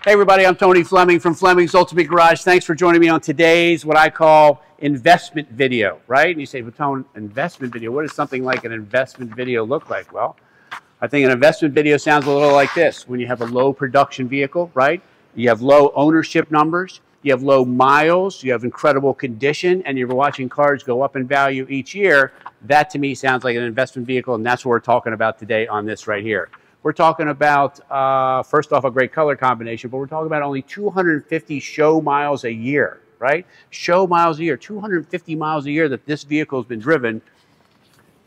Hey everybody, I'm Tony Fleming from Fleming's Ultimate Garage. Thanks for joining me on today's what I call investment video, right? And you say, well, Tone, investment video, what does something like an investment video look like? Well, I think an investment video sounds a little like this. When you have a low production vehicle, right? You have low ownership numbers, you have low miles, you have incredible condition, and you're watching cars go up in value each year. That to me sounds like an investment vehicle, and that's what we're talking about today on this right here. We're talking about, first off, a great color combination, but we're talking about only 250 show miles a year, right? Show miles a year, 250 miles a year that this vehicle has been driven.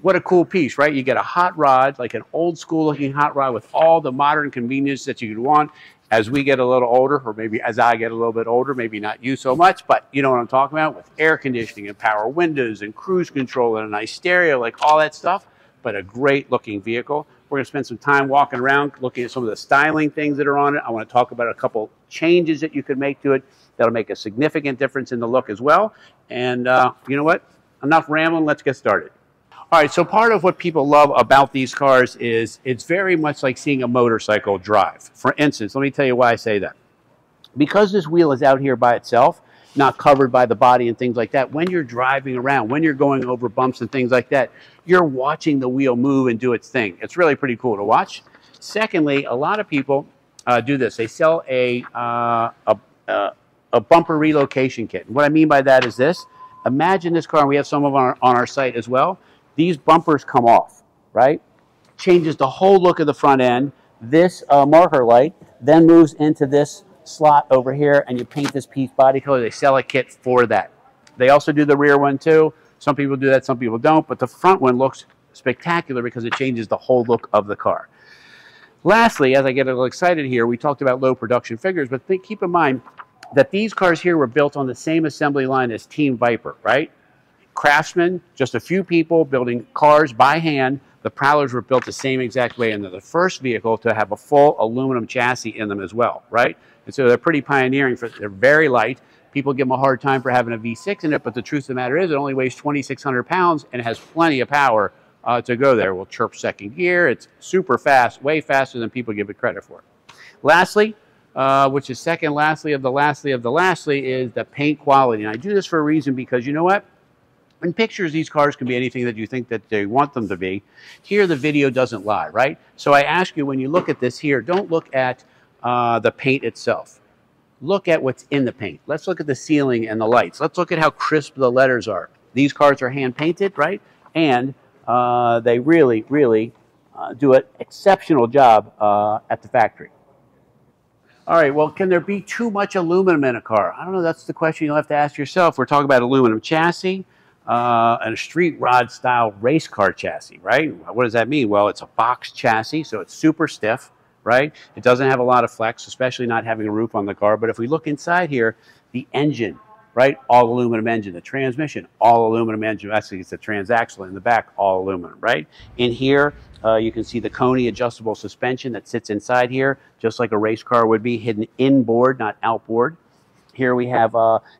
What a cool piece, right? You get a hot rod, like an old school looking hot rod with all the modern convenience that you could want. As we get a little older, or maybe as I get a little bit older, maybe not you so much, but you know what I'm talking about, with air conditioning and power windows and cruise control and a nice stereo, like all that stuff, but a great looking vehicle. We're going to spend some time walking around, looking at some of the styling things that are on it. I want to talk about a couple changes that you could make to it that'll make a significant difference in the look as well. And you know what? Enough rambling. Let's get started. All right, so part of what people love about these cars is it's very much like seeing a motorcycle drive. For instance, let me tell you why I say that. Because this wheel is out here by itself, not covered by the body and things like that, when you're driving around, when you're going over bumps and things like that, you're watching the wheel move and do its thing. It's really pretty cool to watch. Secondly, a lot of people do this. They sell a bumper relocation kit. And what I mean by that is this. Imagine this car, and we have some of them on our site as well. These bumpers come off, right? Changes the whole look of the front end. This marker light then moves into this slot over here, and you paint this piece body color. They sell a kit for that. They also do the rear one too. Some people do that, some people don't, but the front one looks spectacular because it changes the whole look of the car. Lastly, as I get a little excited here, we talked about low production figures, but keep in mind that these cars here were built on the same assembly line as Team Viper, right? Craftsman, just a few people building cars by hand. The Prowlers were built the same exact way, and they're the first vehicle to have a full aluminum chassis in them as well, right? And so they're pretty pioneering. They're very light. People give them a hard time for having a V6 in it, but the truth of the matter is it only weighs 2,600 pounds and has plenty of power to go there. We'll chirp second gear. It's super fast, way faster than people give it credit for. Lastly, which is second lastly of the lastly of the lastly, is the paint quality. And I do this for a reason because you know what? In pictures, these cars can be anything that you think that they want them to be. Here, the video doesn't lie, right? So I ask you, when you look at this here, don't look at the paint itself. Look at what's in the paint. Let's look at the ceiling and the lights. Let's look at how crisp the letters are. These cars are hand painted, right? And they really, really do an exceptional job at the factory. All right, well, can there be too much aluminum in a car? I don't know. That's the question you'll have to ask yourself. We're talking about aluminum chassis and a street rod style race car chassis, right? What does that mean? Well, it's a box chassis, so it's super stiff, right? It doesn't have a lot of flex, especially not having a roof on the car. But if we look inside here, the engine, right? All aluminum engine. The transmission, all aluminum engine. Actually, it's a transaxle in the back, all aluminum, right? In here, you can see the Koni adjustable suspension that sits inside here, just like a race car would be, hidden inboard, not outboard. Here we have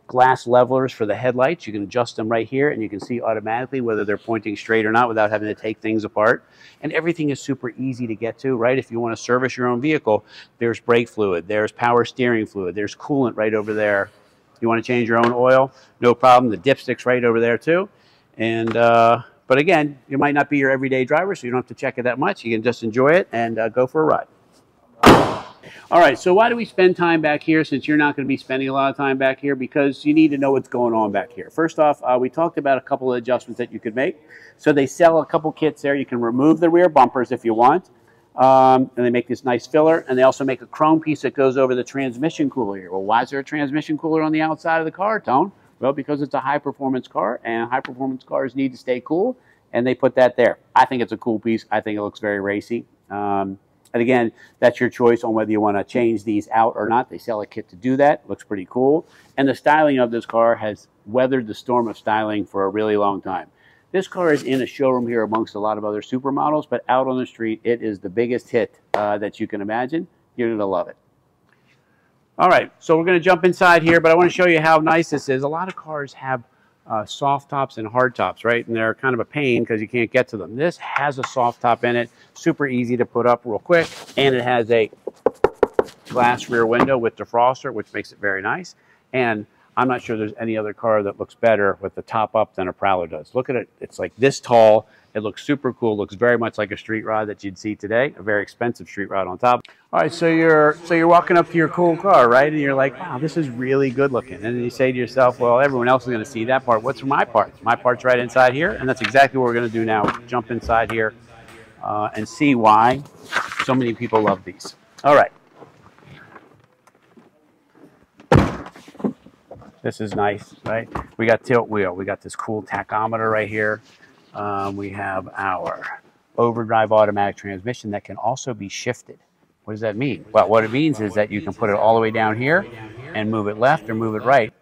glass levelers for the headlights. You can adjust them right here, and you can see automatically whether they're pointing straight or not without having to take things apart. And everything is super easy to get to, right? If you want to service your own vehicle, there's brake fluid, there's power steering fluid, there's coolant right over there. You want to change your own oil? No problem. The dipstick's right over there too. And but again, you might not be your everyday driver, so you don't have to check it that much. You can just enjoy it and go for a ride. All right, so why do we spend time back here since you're not going to be spending a lot of time back here? Because you need to know what's going on back here. First off, we talked about a couple of adjustments that you could make. So they sell a couple kits there. You can remove the rear bumpers if you want. And they make this nice filler. And they also make a chrome piece that goes over the transmission cooler here. Well, why is there a transmission cooler on the outside of the car, Tone? Well, because it's a high-performance car, and high-performance cars need to stay cool, and they put that there. I think it's a cool piece. I think it looks very racy. And again, that's your choice on whether you want to change these out or not. They sell a kit to do that. Looks pretty cool. And the styling of this car has weathered the storm of styling for a really long time. This car is in a showroom here amongst a lot of other supermodels, but out on the street, it is the biggest hit that you can imagine. You're going to love it. All right, so we're going to jump inside here, but I want to show you how nice this is. A lot of cars have soft tops and hard tops, right? And they're kind of a pain because you can't get to them. This has a soft top in it, super easy to put up real quick, and it has a glass rear window with defroster, which makes it very nice. And I'm not sure there's any other car that looks better with the top up than a Prowler does. Look at it. It's like this tall. It looks super cool. Looks very much like a street rod that you'd see today. A very expensive street rod on top. All right, so you're walking up to your cool car, right? And you're like, wow, this is really good looking. And then you say to yourself, well, everyone else is going to see that part. What's my part? My part's right inside here, and that's exactly what we're going to do now. Jump inside here and see why so many people love these. All right. This is nice, right? We got tilt wheel. We got this cool tachometer right here. We have our overdrive automatic transmission that can also be shifted. What does that mean? Well, what it means is that you can put it all the way down here and move it left or move it right,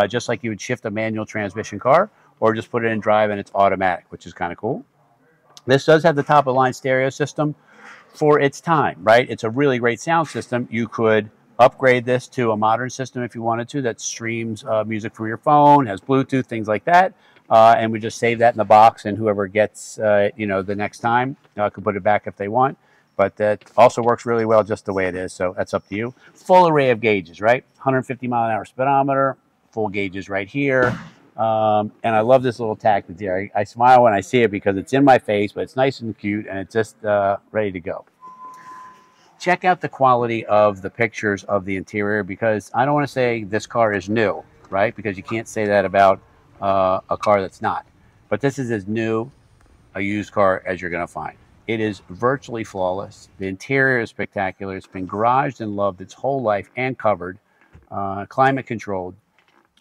just like you would shift a manual transmission car, or just put it in drive and it's automatic, which is kind of cool. This does have the top-of-the-line stereo system for its time, right? It's a really great sound system. You could upgrade this to a modern system if you wanted to that streams music from your phone, has Bluetooth, things like that. And we just save that in the box, and whoever gets, the next time could put it back if they want. But that also works really well just the way it is, so that's up to you. Full array of gauges, right? 150 mile an hour speedometer, full gauges right here. And I love this little tag that's here. I smile when I see it because it's in my face, but it's nice and cute, and it's just ready to go. Check out the quality of the pictures of the interior, because I don't want to say this car is new, right? Because you can't say that about a car that's not. But this is as new a used car as you're going to find. It is virtually flawless. The interior is spectacular. It's been garaged and loved its whole life and covered, climate controlled.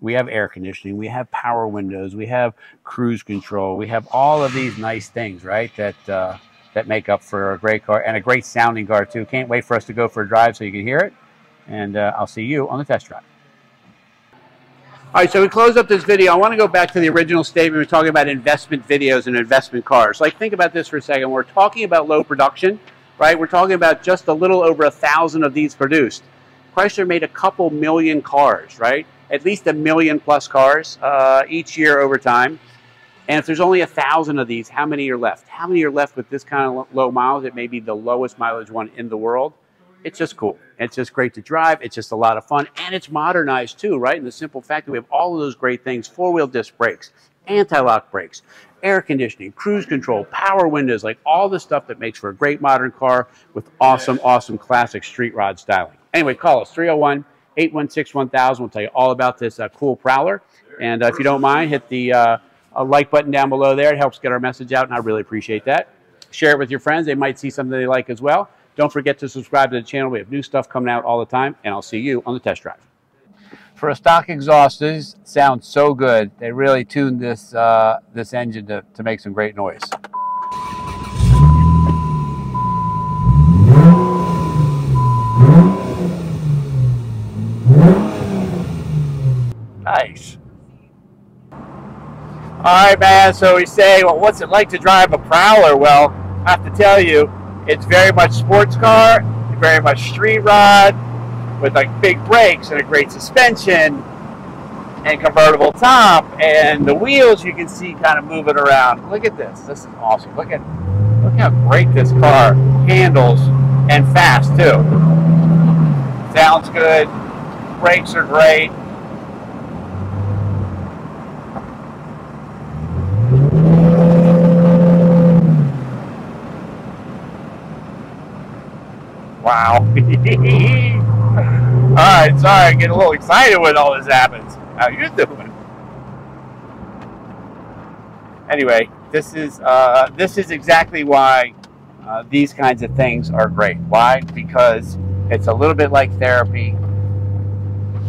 We have air conditioning. We have power windows. We have cruise control. We have all of these nice things, right, that make up for a great car, and a great sounding car too. Can't wait for us to go for a drive so you can hear it. And I'll see you on the test drive. All right, so we close up this video. I want to go back to the original statement. We were talking about investment videos and investment cars. Like, think about this for a second. We're talking about low production, right? We're talking about just a little over 1,000 of these produced. Chrysler made a couple million cars, right? At least 1 million plus cars each year over time. And if there's only 1,000 of these, how many are left? How many are left with this kind of low miles? It may be the lowest mileage one in the world. It's just cool. It's just great to drive. It's just a lot of fun. And it's modernized too, right? In the simple fact that we have all of those great things: four-wheel disc brakes, anti-lock brakes, air conditioning, cruise control, power windows, like all the stuff that makes for a great modern car with awesome, awesome classic street rod styling. Anyway, call us 301-816-1000. We'll tell you all about this cool Prowler. And if you don't mind, hit the like button down below there. It helps get our message out, and I really appreciate that. Share it with your friends. They might see something they like as well. Don't forget to subscribe to the channel. We have new stuff coming out all the time, and I'll see you on the test drive. For a stock exhaust, this sounds so good. They really tuned this this engine to make some great noise. Nice. All right, man. So we say, well, what's it like to drive a Prowler? Well, I have to tell you, it's very much sports car, very much street rod, with like big brakes and a great suspension and convertible top, and the wheels you can see kind of moving around. Look at this. This is awesome. Look how great this car handles, and fast too. Sounds good. Brakes are great. Wow. All right, sorry, I get a little excited when all this happens. How you doing? Anyway, this is exactly why these kinds of things are great. Why? Because it's a little bit like therapy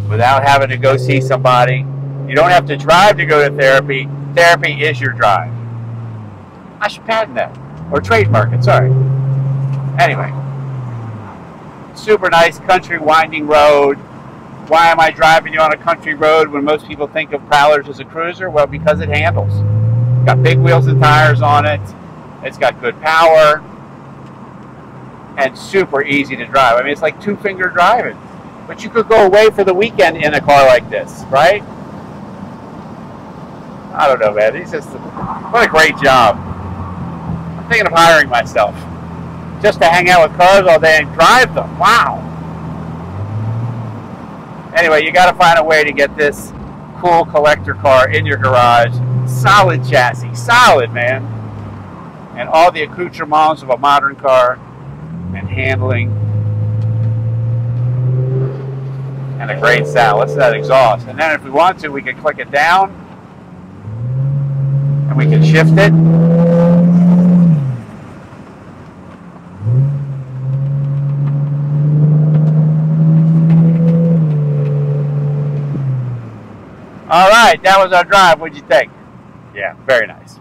without having to go see somebody. You don't have to drive to go to therapy. Therapy is your drive. I should patent that, or trademark it, sorry. Anyway. Super nice country winding road. Why am I driving you on a country road when most people think of Prowlers as a cruiser? Well, because it handles. It's got big wheels and tires on it. It's got good power. And super easy to drive. I mean, it's like two-finger driving. But you could go away for the weekend in a car like this, right? I don't know, man. What a great job. I'm thinking of hiring myself. Just to hang out with cars all day and drive them. Wow. Anyway, you got to find a way to get this cool collector car in your garage. Solid chassis, solid, man. And all the accoutrements of a modern car, and handling, and a great sound. Listen to that exhaust. And then if we want to, we can click it down, and we can shift it. All right, that was our drive. What'd you think? Yeah, very nice.